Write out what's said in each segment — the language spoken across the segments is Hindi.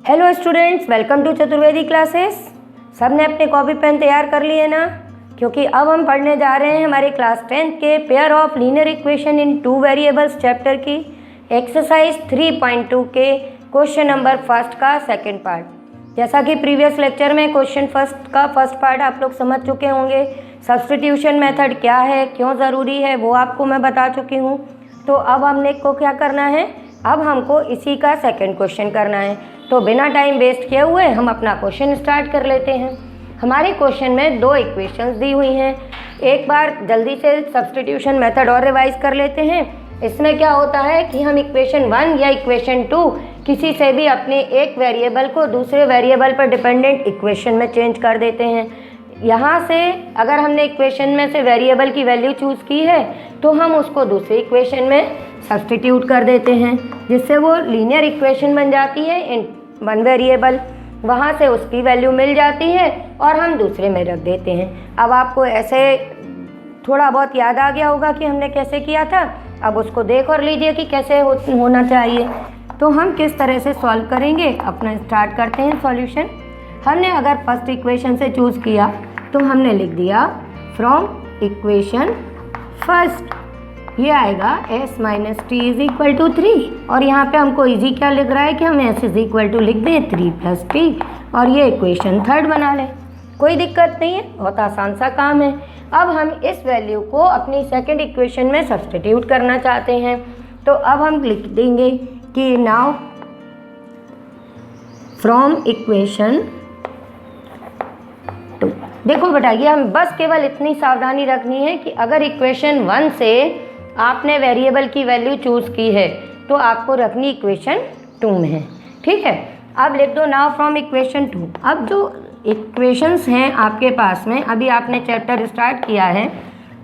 Hello students, welcome to Chaturvedi classes. सब ने अपने कॉपी पेन तैयार कर लिए ना? क्योंकि अब हम पढ़ने जा रहे हैं हमारे क्लास 10 के pair of linear equation in two variables chapter की एक्सरसाइज 3.2 के क्वेश्चन नंबर फर्स्ट का सेकंड पार्ट। जैसा कि प्रीवियस लेक्चर में क्वेश्चन फर्स्ट का फर्स्ट पार्ट आप लोग समझ चुके होंगे। सब्स्टिट्यूशन मेथड क्या है, क्यों ज़रूरी है, वो आपको मैं बता चुकी हूँ। तो अब हमने को क्या करना है, अब हमको इसी का सेकंड क्वेश्चन करना है। तो बिना टाइम वेस्ट किए हुए हम अपना क्वेश्चन स्टार्ट कर लेते हैं। हमारे क्वेश्चन में दो इक्वेशंस दी हुई हैं। एक बार जल्दी से सब्स्टिट्यूशन मेथड और रिवाइज कर लेते हैं। इसमें क्या होता है कि हम इक्वेशन 1 या इक्वेशन 2 किसी से भी अपने एक वेरिएबल को दूसरे वेरिएबल पर डिपेंडेंट इक्वेशन में चेंज कर देते हैं। यहाँ से अगर हमने इक्वेशन में से वेरिएबल की वैल्यू चूज़ की है तो हम उसको दूसरे इक्वेशन में सब्स्टिट्यूट कर देते हैं, जिससे वो लीनियर इक्वेशन बन जाती है इन वन वेरिएबल। वहाँ से उसकी वैल्यू मिल जाती है और हम दूसरे में रख देते हैं। अब आपको ऐसे थोड़ा बहुत याद आ गया होगा कि हमने कैसे किया था। अब उसको देख और लीजिए कि कैसे होना चाहिए। तो हम किस तरह से सॉल्व करेंगे, अपना स्टार्ट करते हैं सॉल्यूशन। हमने अगर फर्स्ट इक्वेशन से चूज़ किया तो हमने लिख दिया फ्रॉम इक्वेशन फर्स्ट, ये आएगा s minus t is equal to 3। और यहाँ पे हमको इजी क्या लिख रहा है कि हम s इज इक्वल टू लिख दें 3 प्लस टी और ये इक्वेशन थर्ड बना लें। कोई दिक्कत नहीं है, बहुत आसान सा काम है। अब हम इस वैल्यू को अपनी सेकंड इक्वेशन में सब्स्टिट्यूट करना चाहते हैं। तो अब हम लिख देंगे कि नाउ फ्रॉम इक्वेशन 2। देखो बेटा, ये हम बस केवल इतनी सावधानी रखनी है कि अगर इक्वेशन 1 से आपने वेरिएबल की वैल्यू चूज़ की है तो आपको रखनी इक्वेशन 2 में है, ठीक है। अब लिख दो नाउ फ्रॉम इक्वेशन 2। अब जो इक्वेशंस हैं आपके पास में, अभी आपने चैप्टर स्टार्ट किया है,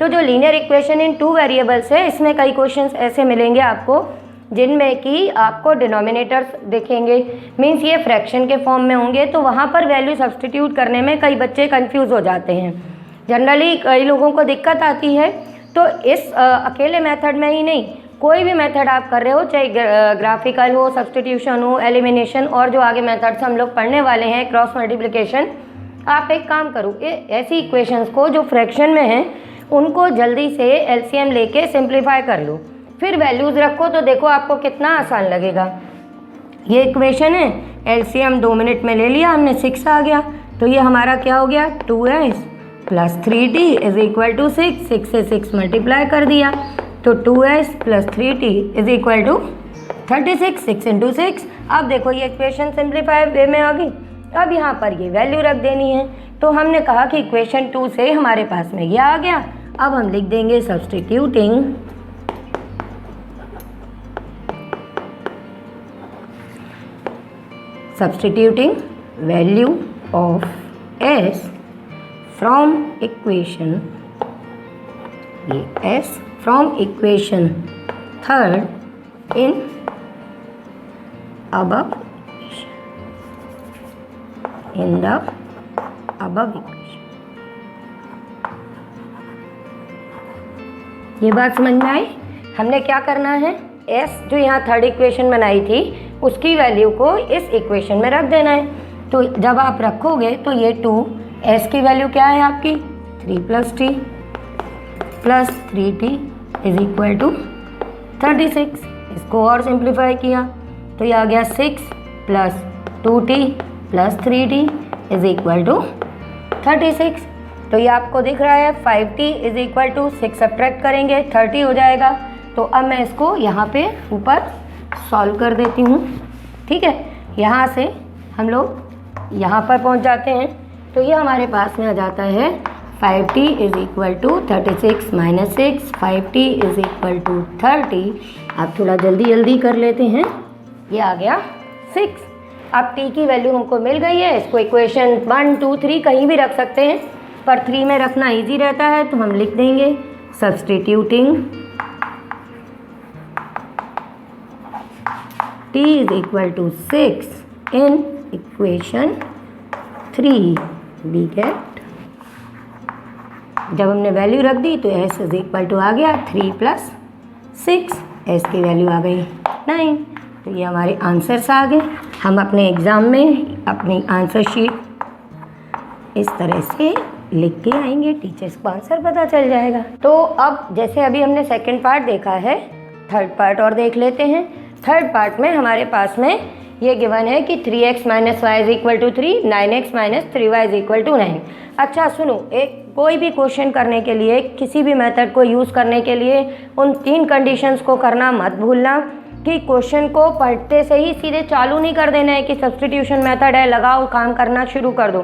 तो जो linear equation in two variables है, इसमें कई क्वेश्चंस ऐसे मिलेंगे आपको जिनमें कि आपको डिनोमिनेटर्स दिखेंगे, मीन्स ये फ्रैक्शन के फॉर्म में होंगे। तो वहाँ पर वैल्यू सब्स्टिट्यूट करने में कई बच्चे कंफ्यूज हो जाते हैं। जनरली कई लोगों को दिक्कत आती है। तो इस अकेले मेथड में ही नहीं, कोई भी मेथड आप कर रहे हो, चाहे ग्राफिकल हो, सब्स्टिट्यूशन हो, एलिमिनेशन और जो आगे मेथड्स हम लोग पढ़ने वाले हैं, क्रॉस मल्टीप्लिकेशन, आप एक काम करो, ऐसी इक्वेशंस को जो फ्रैक्शन में हैं उनको जल्दी से एलसीएम लेके सिंप्लीफाई कर लो, फिर वैल्यूज़ रखो। तो देखो आपको कितना आसान लगेगा। ये इक्वेशन है, एलसीएम 2 मिनट में ले लिया हमने, 6 आ गया। तो ये हमारा क्या हो गया, 2s plus 3t is equal to 6। 6 से 6 मल्टीप्लाई कर दिया तो 2s plus 3t is equal to 36। 6 into 6। अब देखो ये इक्वेशन सिंप्लीफाई वे में आ गई। अब यहाँ पर ये वैल्यू रख देनी है। तो हमने कहा कि इक्वेशन 2 से हमारे पास में ये आ गया। अब हम लिख देंगे substituting value of s from equation, ये s from equation third in above in the above equation. ये बात समझ में आई? हमने क्या करना है, s जो यहाँ थर्ड इक्वेशन बनाई थी उसकी वैल्यू को इस इक्वेशन में रख देना है। तो जब आप रखोगे तो ये 2, s की वैल्यू क्या है आपकी 3 plus t plus 3t is equal to 36। इसको और सिंप्लीफाई किया तो ये आ गया 6 plus 2t plus 3t is equal to 36। तो ये आपको दिख रहा है 5t is equal to 6 subtract करेंगे 30 हो जाएगा। तो अब मैं इसको यहाँ पे ऊपर सॉल्व कर देती हूँ, ठीक है। यहाँ से हम लोग यहाँ पर पहुँच जाते हैं। तो ये हमारे पास में आ जाता है 5t is equal to 36 minus 6। 5t is equal to 30। आप थोड़ा जल्दी जल्दी कर लेते हैं। ये आ गया 6। अब t की वैल्यू हमको मिल गई है। इसको इक्वेशन 1, 2, 3 कहीं भी रख सकते हैं, पर 3 में रखना इजी रहता है। तो हम लिख देंगे substituting t is equal to 6 in equation 3 we get, जब हमने वैल्यू रख दी तो s इज इक्वल टू आ गया 3 प्लस 6। s की वैल्यू आ गई 9। तो ये हमारे आंसर्स आ गए। हम अपने एग्ज़ाम में अपनी आंसर शीट इस तरह से लिख के आएंगे, टीचर्स को आंसर पता चल जाएगा। तो अब जैसे अभी हमने सेकंड पार्ट देखा है, थर्ड पार्ट और देख लेते हैं। थर्ड पार्ट में हमारे पास में ये गिवन है कि 3x - y = 3, 9x - 3y = 9। अच्छा सुनो, कोई भी क्वेश्चन करने के लिए, किसी भी मेथड को यूज़ करने के लिए उन 3 कंडीशंस को करना मत भूलना कि क्वेश्चन को पढ़ते से ही सीधे चालू नहीं कर देना है कि सब्स्टिट्यूशन मेथड है, लगाओ काम करना शुरू कर दो।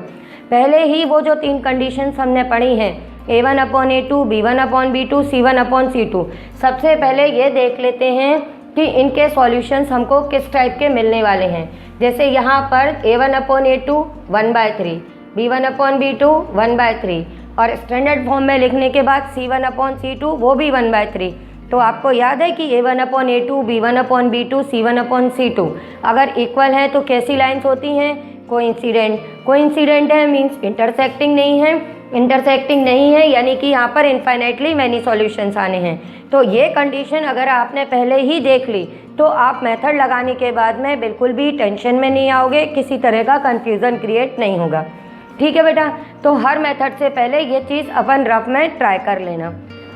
पहले ही वो जो 3 कंडीशंस हमने पढ़ी हैं, A1/A2, B1/B2, C1/C2, सबसे पहले ये देख लेते हैं कि इनके सॉल्यूशंस हमको किस टाइप के मिलने वाले हैं। जैसे यहाँ पर A1/A2 1/3, B1/B2 1/3 और स्टैंडर्ड फॉर्म में लिखने के बाद C1/C2 वो भी 1/3। तो आपको याद है कि A1/A2, B1/B2, C1/C2 अगर इक्वल हैं तो कैसी लाइंस होती हैं? कोइंसिडेंट। कोइंसिडेंट है मीन्स इंटरसेक्टिंग नहीं है, इंटरसेक्टिंग नहीं है यानी कि यहाँ पर इनफाइनाइटली मैनी सॉल्यूशंस आने हैं। तो ये कंडीशन अगर आपने पहले ही देख ली तो आप मेथड लगाने के बाद में बिल्कुल भी टेंशन में नहीं आओगे, किसी तरह का कन्फ्यूज़न क्रिएट नहीं होगा। ठीक है बेटा, तो हर मेथड से पहले ये चीज़ अपन रफ में ट्राई कर लेना।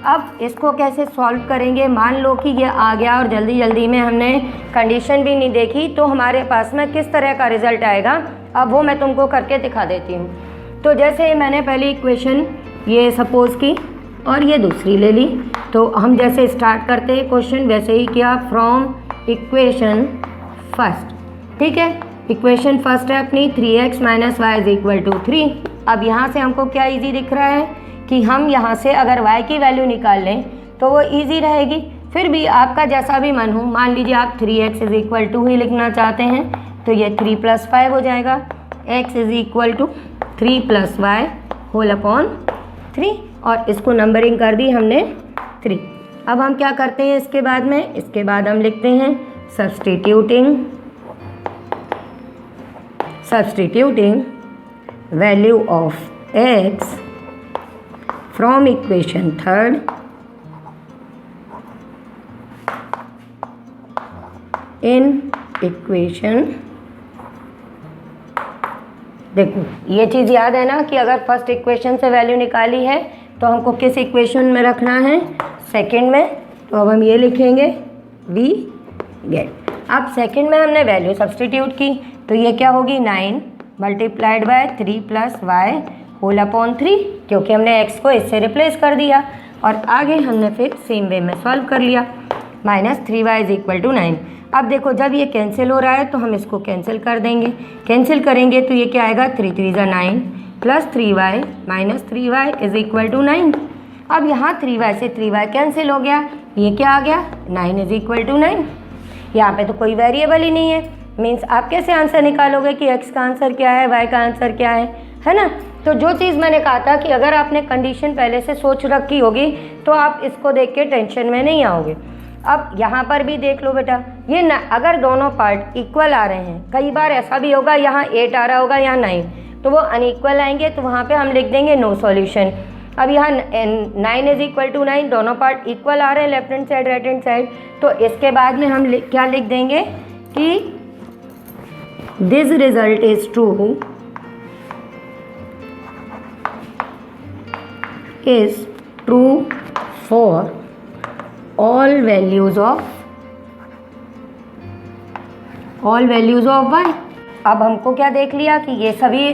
अब इसको कैसे सॉल्व करेंगे? मान लो कि ये आ गया और जल्दी जल्दी में हमने कंडीशन भी नहीं देखी, तो हमारे पास में किस तरह का रिज़ल्ट आएगा, अब वो मैं तुमको करके दिखा देती हूँ। तो जैसे मैंने पहली इक्वेशन ये सपोज़ की और ये दूसरी ले ली, तो हम जैसे स्टार्ट करते हैं क्वेश्चन वैसे ही किया, फ्रॉम इक्वेशन फर्स्ट। ठीक है, इक्वेशन फर्स्ट है अपनी 3x - y = 3। अब यहाँ से हमको क्या इजी दिख रहा है कि हम यहाँ से अगर y की वैल्यू निकाल लें तो वो इजी रहेगी। फिर भी आपका जैसा भी मन हो, मान लीजिए आप 3x = 2 ही लिखना चाहते हैं तो ये 3 + 5 हो जाएगा। x = 3 + y होल 3 और इसको नंबरिंग कर दी हमने 3। अब हम क्या करते हैं इसके बाद में? इसके बाद हम लिखते हैं substituting value of x from equation third in equation। देखो ये चीज़ याद है ना कि अगर फर्स्ट इक्वेशन से वैल्यू निकाली है तो हमको किस इक्वेशन में रखना है? सेकंड में। तो अब हम ये लिखेंगे वी गेट। अब सेकंड में हमने वैल्यू सब्स्टिट्यूट की तो ये क्या होगी? 9 × 3 + y होल 3, क्योंकि हमने x को इससे रिप्लेस कर दिया और आगे हमने फिर सेम वे में सॉल्व कर लिया। -3y = 9। अब देखो जब ये कैंसिल हो रहा है तो हम इसको कैंसिल कर देंगे। कैंसिल करेंगे तो ये क्या आएगा? 3 × 3 = 9 + 3y -3y = 9। अब यहाँ 3y से 3y कैंसिल हो गया, ये क्या आ गया? 9 = 9। यहाँ पे तो कोई वेरिएबल ही नहीं है, मीन्स आप कैसे आंसर निकालोगे कि x का आंसर क्या है, y का आंसर क्या है ना? तो जो चीज़ मैंने कहा था कि अगर आपने कंडीशन पहले से सोच रखी होगी तो आप इसको देख के टेंशन में नहीं आओगे। अब यहाँ पर भी देख लो बेटा, ये अगर दोनों पार्ट इक्वल आ रहे हैं, कई बार ऐसा भी होगा यहाँ 8 आ रहा होगा यहाँ 9, तो वो अनइक्वल आएंगे तो वहाँ पे हम लिख देंगे नो सॉल्यूशन। अब यहाँ 9 = 9 दोनों पार्ट इक्वल आ रहे हैं left hand side right hand side, तो इसके बाद में हम क्या लिख देंगे कि this result is true is true for all values of y। अब हमको क्या देख लिया कि ये सभी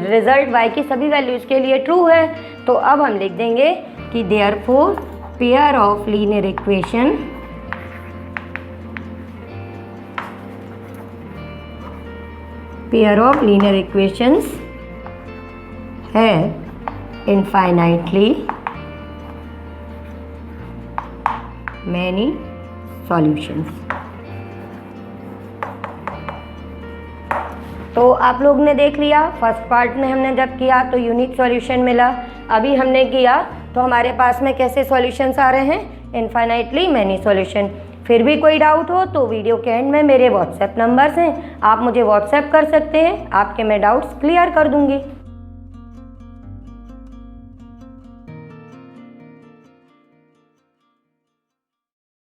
रिजल्ट y की सभी वैल्यूज़ के लिए ट्रू है, तो अब हम लिख देंगे कि therefore pair of linear equations है infinitely many solutions। तो आप लोग ने देख लिया, फर्स्ट पार्ट में हमने जब किया तो यूनिक सॉल्यूशन मिला, अभी हमने किया तो हमारे पास में कैसे सॉल्यूशंस आ रहे हैं? Infinitely many solution. फिर भी कोई डाउट हो तो वीडियो के एंड में मेरे व्हाट्सएप नंबर्स हैं, आप मुझे व्हाट्सएप कर सकते हैं, आपके मैं डाउट्स क्लियर कर दूंगी।